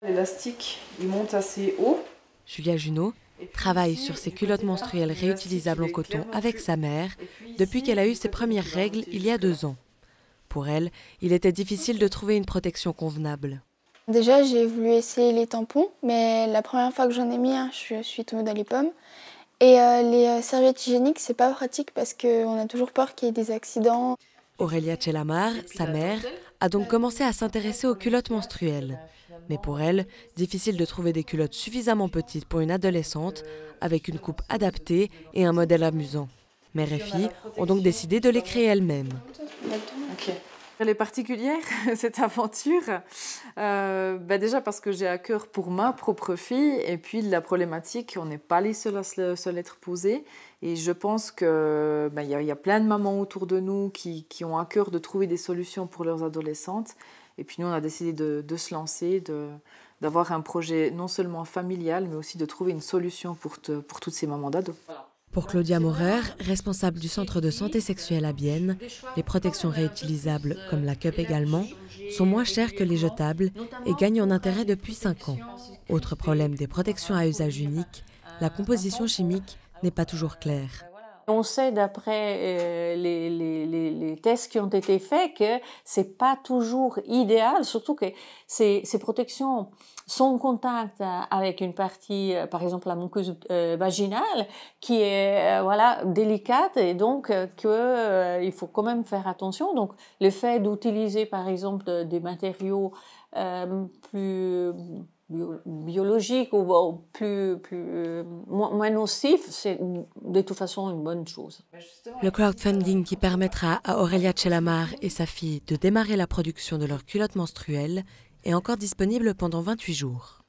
L'élastique, il monte assez haut. Julia Junot travaille sur ses culottes menstruelles réutilisables en coton avec sa mère depuis qu'elle a eu ses premières règles il y a 2 ans. Pour elle, il était difficile de trouver une protection convenable. Déjà, j'ai voulu essayer les tampons, mais la première fois que j'en ai mis un, je suis tombée dans les pommes. Et les serviettes hygiéniques, c'est pas pratique parce qu'on a toujours peur qu'il y ait des accidents. Aurélia Tchelamar, sa mère, a donc commencé à s'intéresser aux culottes menstruelles. Mais pour elle, difficile de trouver des culottes suffisamment petites pour une adolescente, avec une coupe adaptée et un modèle amusant. Mère et fille ont donc décidé de les créer elles-mêmes. Okay. Elle est particulière, cette aventure. Déjà parce que j'ai à cœur pour ma propre fille, et puis la problématique, on n'est pas les seuls à se l'être posée. Et je pense qu'il y a plein de mamans autour de nous qui ont à cœur de trouver des solutions pour leurs adolescentes. Et puis nous, on a décidé de se lancer, d'avoir un projet non seulement familial, mais aussi de trouver une solution pour toutes ces mamans d'ados. Pour Claudia Maurer, responsable du centre de santé sexuelle à Bienne, les protections réutilisables, comme la cup également, sont moins chères que les jetables et gagnent en intérêt depuis 5 ans. Autre problème des protections à usage unique, la composition chimique n'est pas toujours claire. On sait d'après les tests qui ont été faits que c'est pas toujours idéal, surtout que ces protections sont en contact avec une partie, par exemple la muqueuse vaginale, qui est délicate et donc il faut quand même faire attention. Donc le fait d'utiliser par exemple des matériaux plus biologique ou moins nocif, c'est de toute façon une bonne chose. Le crowdfunding qui permettra à Aurélia Tchelamar et sa fille de démarrer la production de leurs culottes menstruelles est encore disponible pendant 28 jours.